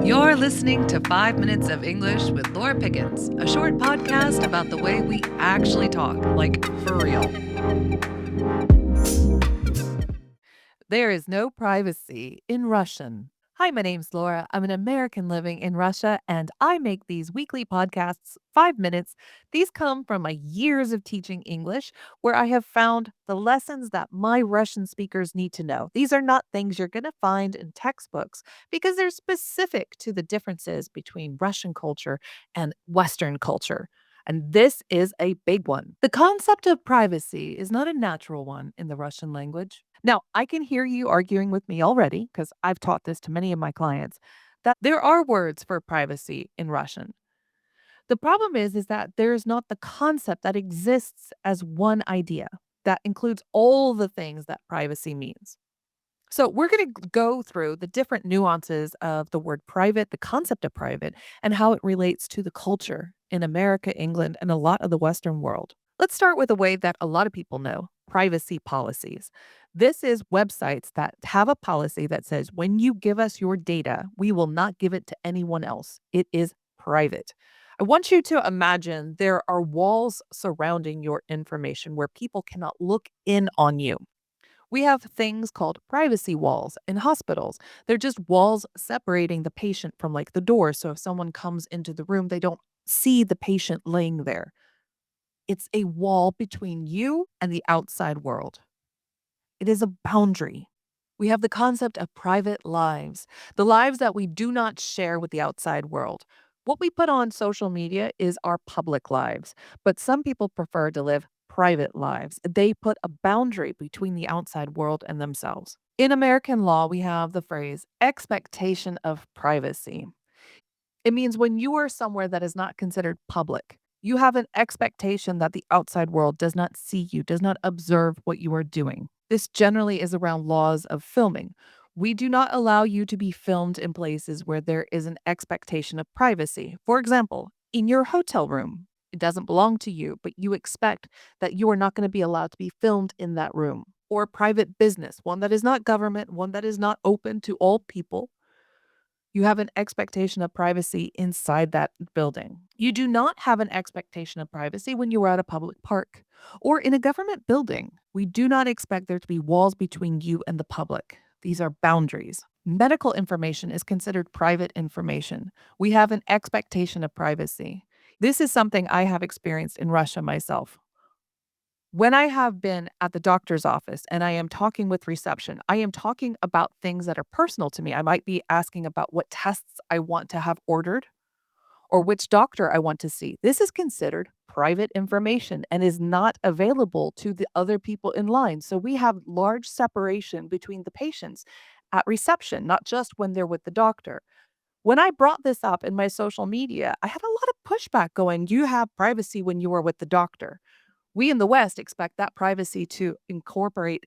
You're listening to 5 Minutes of English with Laura Pickens, a short podcast about the way we actually talk, like for real. There is no privacy in Russian. Hi, my name's Laura. I'm an American living in Russia, and I make these weekly podcasts, 5 minutes. These come from my years of teaching English, where I have found the lessons that my Russian speakers need to know. These are not things you're going to find in textbooks because they're specific to the differences between Russian culture and Western culture. And this is a big one. The concept of privacy is not a natural one in the Russian language. Now, I can hear you arguing with me already because I've taught this to many of my clients that there are words for privacy in Russian. The problem is that there's not the concept that exists as one idea that includes all the things that privacy means. So, we're going to go through the different nuances of the word private, the concept of private, and how it relates to the culture in America, England, and a lot of the Western world. Let's start with a way that a lot of people know privacy policies. This is websites that have a policy that says when you give us your data, we will not give it to anyone else. It is private. I want you to imagine there are walls surrounding your information where people cannot look in on you. We have things called privacy walls in hospitals. They're just walls separating the patient from like the door. So if someone comes into the room, they don't see the patient laying there. It's a wall between you and the outside world. It is a boundary. We have the concept of private lives, the lives that we do not share with the outside world. What we put on social media is our public lives, but some people prefer to live private lives. They put a boundary between the outside world and themselves. In American law, we have the phrase expectation of privacy. It means when you are somewhere that is not considered public, you have an expectation that the outside world does not see you, does not observe what you are doing. This generally is around laws of filming. We do not allow you to be filmed in places where there is an expectation of privacy. For example, in your hotel room, it doesn't belong to you, but you expect that you are not going to be allowed to be filmed in that room. Or private business, one that is not government, one that is not open to all people. You have an expectation of privacy inside that building. You do not have an expectation of privacy when you are at a public park or in a government building. We do not expect there to be walls between you and the public. These are boundaries. Medical information is considered private information. We have an expectation of privacy. This is something I have experienced in Russia myself. When I have been at the doctor's office and I am talking with reception, I am talking about things that are personal to me. I might be asking about what tests I want to have ordered or which doctor I want to see. This is considered private information and is not available to the other people in line. So we have large separation between the patients at reception, not just when they're with the doctor. When I brought this up in my social media, I had a lot of pushback going, you have privacy when you are with the doctor. We in the West expect that privacy to incorporate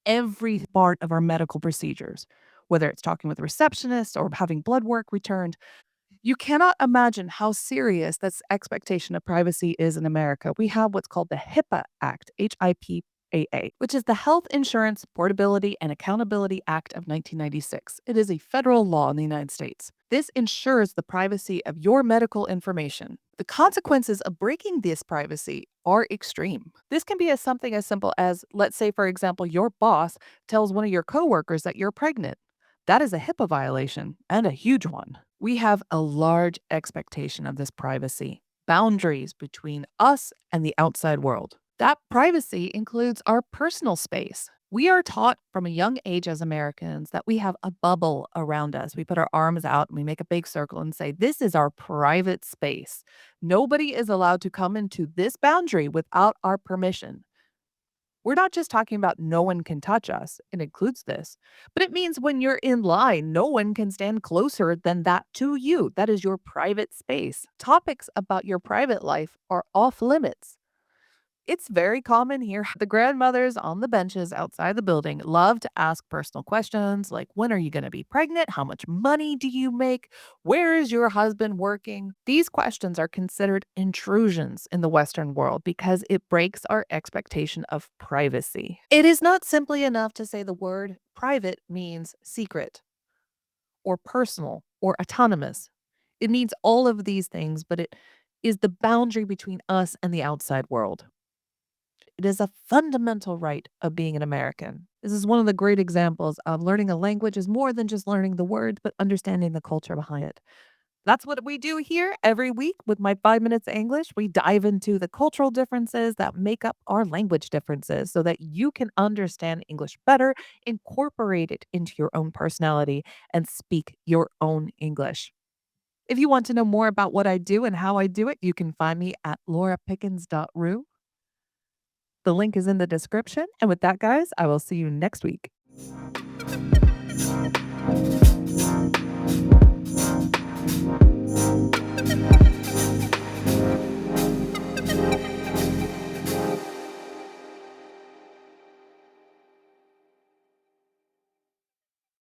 every part of our medical procedures, whether it's talking with a receptionist or having blood work returned. You cannot imagine how serious this expectation of privacy is in America. We have what's called the HIPAA Act, HIPAA, which is the Health Insurance Portability and Accountability Act of 1996. It is a federal law in the United States. This ensures the privacy of your medical information. The consequences of breaking this privacy are extreme. This can be something as simple as, let's say, for example, your boss tells one of your coworkers that you're pregnant. That is a HIPAA violation and a huge one. We have a large expectation of this privacy, boundaries between us and the outside world. That privacy includes our personal space. We are taught from a young age as Americans that we have a bubble around us. We put our arms out and we make a big circle and say, this is our private space. Nobody is allowed to come into this boundary without our permission. We're not just talking about no one can touch us. It includes this, but it means when you're in line, no one can stand closer than that to you. That is your private space. Topics about your private life are off limits. It's very common here. The grandmothers on the benches outside the building love to ask personal questions like, when are you going to be pregnant? How much money do you make? Where is your husband working? These questions are considered intrusions in the Western world because it breaks our expectation of privacy. It is not simply enough to say the word private means secret or personal. or autonomous. It means all of these things, but it is the boundary between us and the outside world. It is a fundamental right of being an American. This is one of the great examples of learning a language is more than just learning the word, but understanding the culture behind it. That's what we do here every week with my 5 minutes English. We dive into the cultural differences that make up our language differences so that you can understand English better, incorporate it into your own personality, and speak your own English. If you want to know more about what I do and how I do it, you can find me at laurapickens.ru. The link is in the description. And with that, guys, I will see you next week.